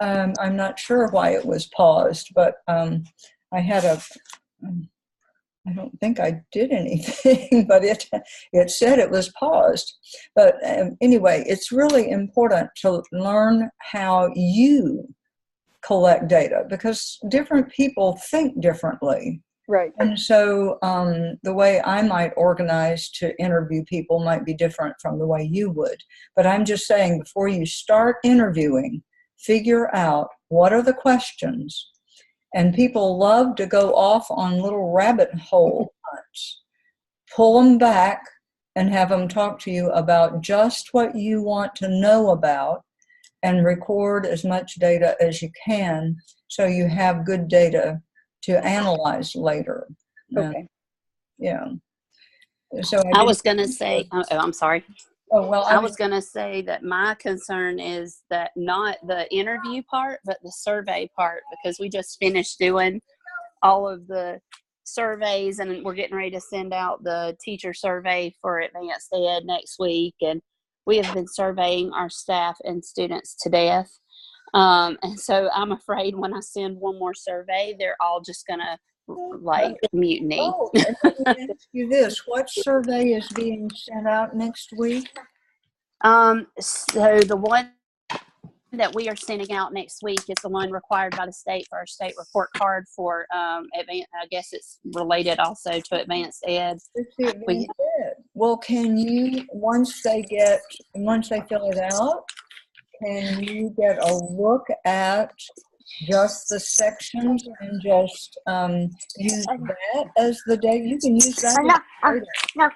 I'm not sure why it was paused, but I had a, I don't think I did anything, but it said it was paused. But anyway, it's really important to learn how you collect data because different people think differently. Right. And so the way I might organize to interview people might be different from the way you would. But I'm just saying, before you start interviewing, figure out what are the questions. And people love to go off on little rabbit hole hunts. Pull them back and have them talk to you about just what you want to know about, and record as much data as you can so you have good data to analyze later. Okay. Yeah. So I was going to say, I'm sorry. Oh, well, I was going to say that my concern is that not the interview part, but the survey part, because we just finished doing all of the surveys and we're getting ready to send out the teacher survey for advanced ed next week. And we have been surveying our staff and students to death. And so I'm afraid when I send one more survey, they're all just going to like mutiny. Oh, and let me ask you this. What survey is being sent out next week? So the one that we are sending out next week is the one required by the state for our state report card for advanced. I guess it's related also to advanced ed. Well, can you, once they fill it out, can you get a look at just the sections and just use that as the data? You can use that. No.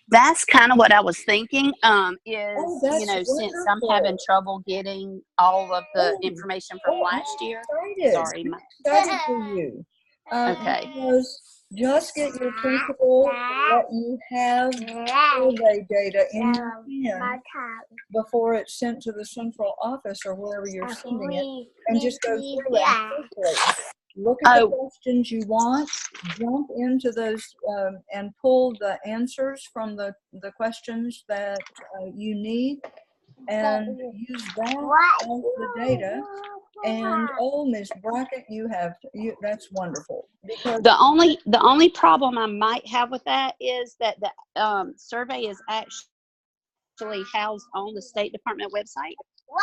That's kind of what I was thinking, since I'm having trouble getting all of the information from last year. Sorry. Excited for you. Okay. Because just get your principal let you have survey data in your hand before it's sent to the central office or wherever you're sending it, and just go through it quickly. Look at the questions you want, jump into those and pull the answers from the questions that you need, and use that as the data. And Ms. Brackett, that's wonderful. Because the only problem I might have with that is that the survey is actually housed on the State Department website.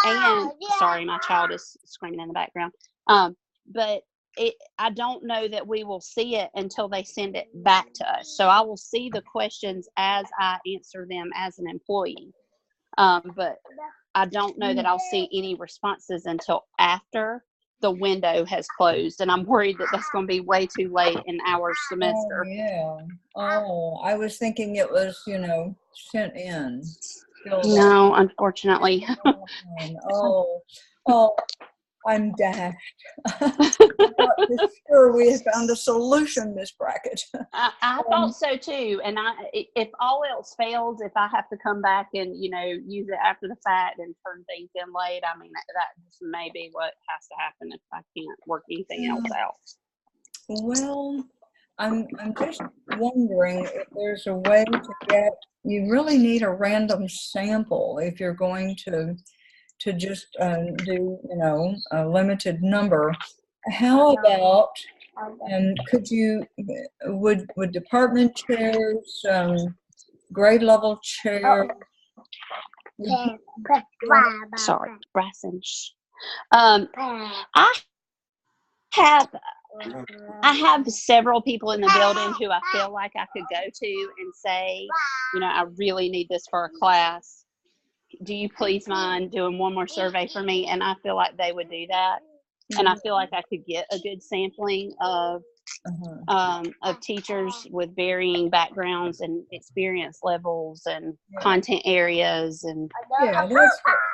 And sorry, my child is screaming in the background. But I don't know that we will see it until they send it back to us. So I will see the questions as I answer them as an employee. But I don't know that I'll see any responses until after the window has closed. And I'm worried that that's going to be way too late in our semester. Oh, yeah. Oh, I was thinking it was, sent in. No, unfortunately. Oh, I'm dashed. I thought for sure we had found a solution, Miss Brackett. I thought so too. And if all else fails, if I have to come back and use it after the fact and turn things in late, I mean that just may be what has to happen if I can't work anything else out. Well, I'm just wondering if there's a way to get. You really need a random sample if you're going to just do, a limited number. How about, would department chairs, grade level chair? Sorry, Bryson. I have several people in the building who I feel like I could go to and say, I really need this for a class. Do you please mind doing one more survey for me? And I feel like they would do that. And I feel like I could get a good sampling of teachers with varying backgrounds and experience levels and content areas. And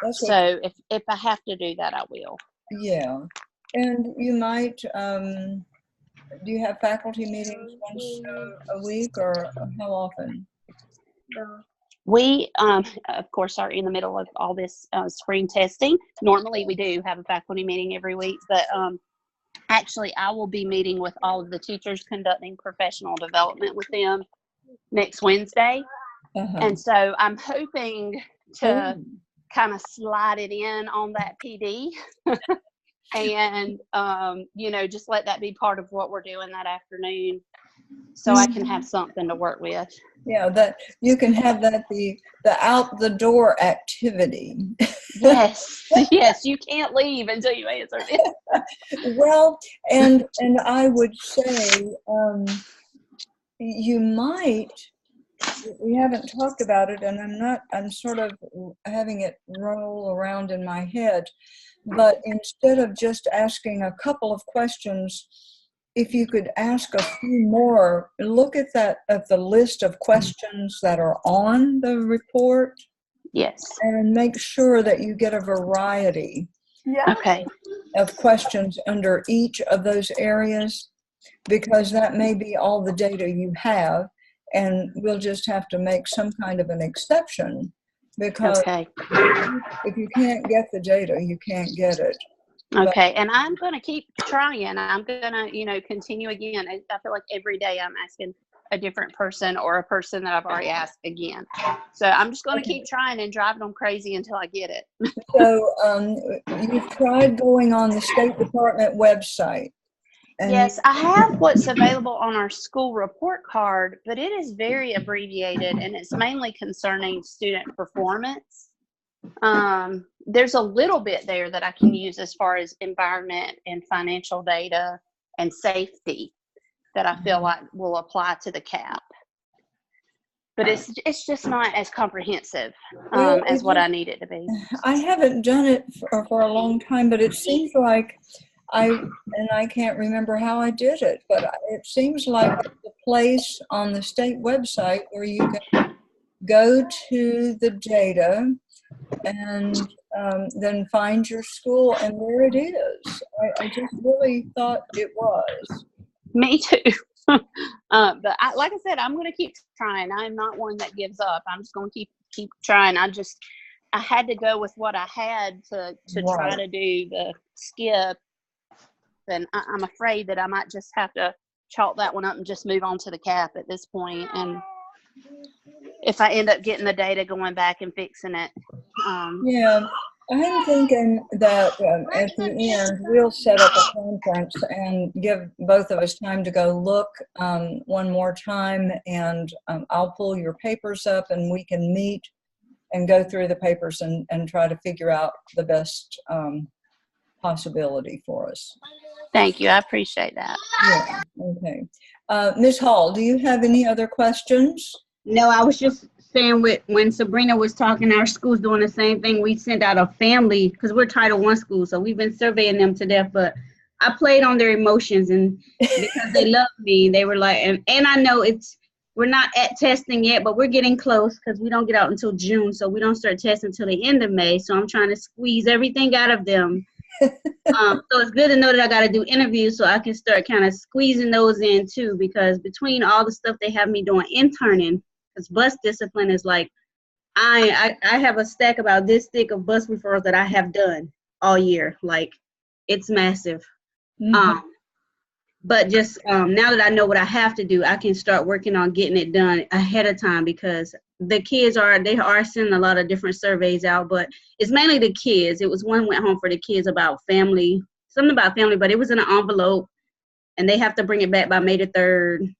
that's so if I have to do that, I will. Yeah. And you might, do you have faculty meetings once a week, or how often? We, of course, are in the middle of all this spring testing. Normally, we do have a faculty meeting every week, but actually, I will be meeting with all of the teachers, conducting professional development with them next Wednesday. And so I'm hoping to kind of slide it in on that PD. And, you know, just let that be part of what we're doing that afternoon so I can have something to work with. Yeah, that you can have that the out the door activity. Yes, yes, you can't leave until you answer it. Well, and I would say you might. We haven't talked about it, and I'm sort of having it roll around in my head. But instead of just asking a couple of questions, if you could ask a few more, look at the list of questions that are on the report. Yes. And make sure that you get a variety Okay. of questions under each of those areas, because that may be all the data you have, and we'll just have to make some kind of an exception, because Okay. if you can't get the data, you can't get it. Okay, and I'm going to keep trying. I'm going to, you know, continue again. I feel like every day I'm asking a different person or a person that I've already asked again. So I'm just going to keep trying and driving them crazy until I get it. So you've tried going on the State Department website. And yes, I have what's available on our school report card, but it is very abbreviated and it's mainly concerning student performance. There's a little bit there that I can use as far as environment and financial data and safety that I feel like will apply to the CAP. But it's just not as comprehensive as what I need it to be. I haven't done it for a long time, but it seems like I can't remember how I did it, but it seems like the place on the state website where you can go to the data and then find your school, and there it is. I just really thought it was. Me too. But like I said, I'm going to keep trying. I'm not one that gives up. I'm just going to keep trying. I had to go with what I had to try to do the skip. And I'm afraid that I might just have to chalk that one up and just move on to the CAP at this point. And if I end up getting the data, going back and fixing it. Yeah, I'm thinking that at the end, we'll set up a conference and give both of us time to go look one more time, and I'll pull your papers up and we can meet and go through the papers and try to figure out the best possibility for us. Thank you. I appreciate that. Yeah, okay. Ms. Hall, do you have any other questions? No, I was just saying when Sabrina was talking, our school's doing the same thing. We sent out a family, because we're Title I school, so we've been surveying them to death, but I played on their emotions, and because they love me, they were like, and I know we're not at testing yet, but we're getting close because we don't get out until June, so we don't start testing until the end of May, so I'm trying to squeeze everything out of them. So it's good to know that I got to do interviews so I can start kind of squeezing those in too, because between all the stuff they have me doing interning, because bus discipline is like, I have a stack about this thick of bus referrals that I have done all year. Like, it's massive. Mm-hmm. But just now that I know what I have to do, I can start working on getting it done ahead of time, because the kids they are sending a lot of different surveys out, but it's mainly the kids. It was one went home for the kids about family, something about family, but it was in an envelope, and they have to bring it back by May the 3rd.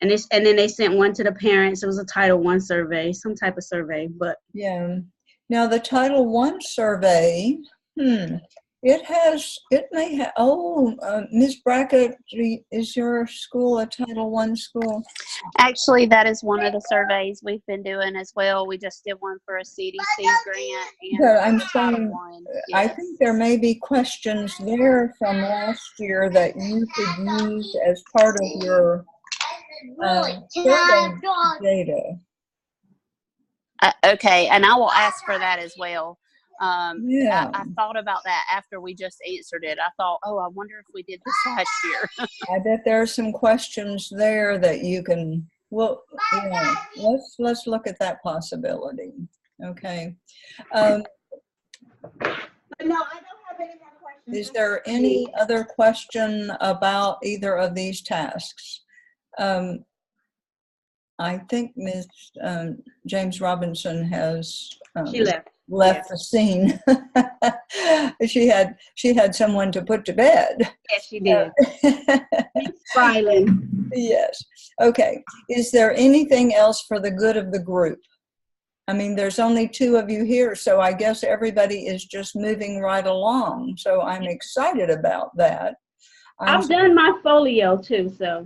And then they sent one to the parents. It was a Title I survey, some type of survey. But yeah, now the Title I survey, it may have, Ms. Brackett, is your school a Title I school? Actually, that is one of the surveys we've been doing as well. We just did one for a CDC grant. And but I'm saying, yes. I think there may be questions there from last year that you could use as part of your survey data. Okay, and I will ask for that as well. Yeah. I thought about that after we just answered it. I thought, oh, I wonder if we did this last year. I bet there are some questions there that you can, well, yeah, let's look at that possibility. Okay. No, I don't have any more questions. Is there any other question about either of these tasks? I think Ms. James Robinson has she left the scene. she had someone to put to bed. Yes, she did. Smiling. Yes. Okay. Is there anything else for the good of the group? I mean, there's only 2 of you here, so I guess everybody is just moving right along. So I'm excited about that. I've done my folio too, so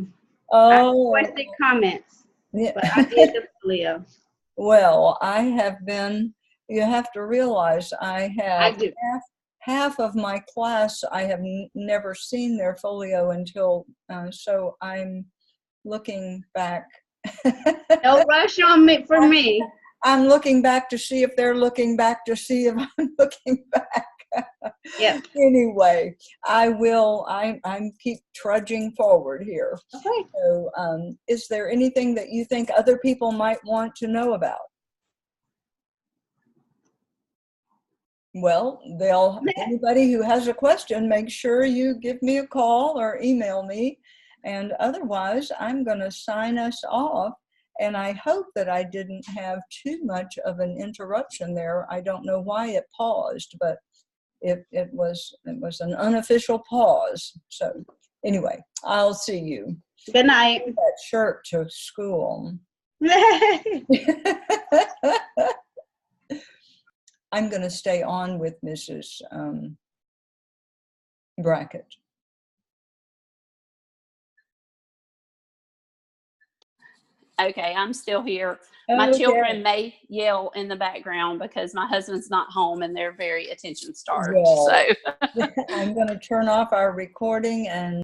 I requested comments, yeah. but I did the folio. Well, I have been, you have to realize I have do. half of my class, I have never seen their folio until, so I'm looking back. No rush on me for me. I'm looking back to see if they're looking back to see if I'm looking back. Yeah. Anyway, I'm keep trudging forward here. Okay. So, is there anything that you think other people might want to know about? Well, anybody who has a question, make sure you give me a call or email me. And otherwise, I'm going to sign us off. And I hope that I didn't have too much of an interruption there. I don't know why it paused, but it was an unofficial pause. So anyway, I'll see you. Good night. Wear that shirt to school. I'm going to stay on with Mrs. Brackett. Okay, I'm still here. My children may yell in the background because my husband's not home and they're very attention starved. Well, So I'm going to turn off our recording and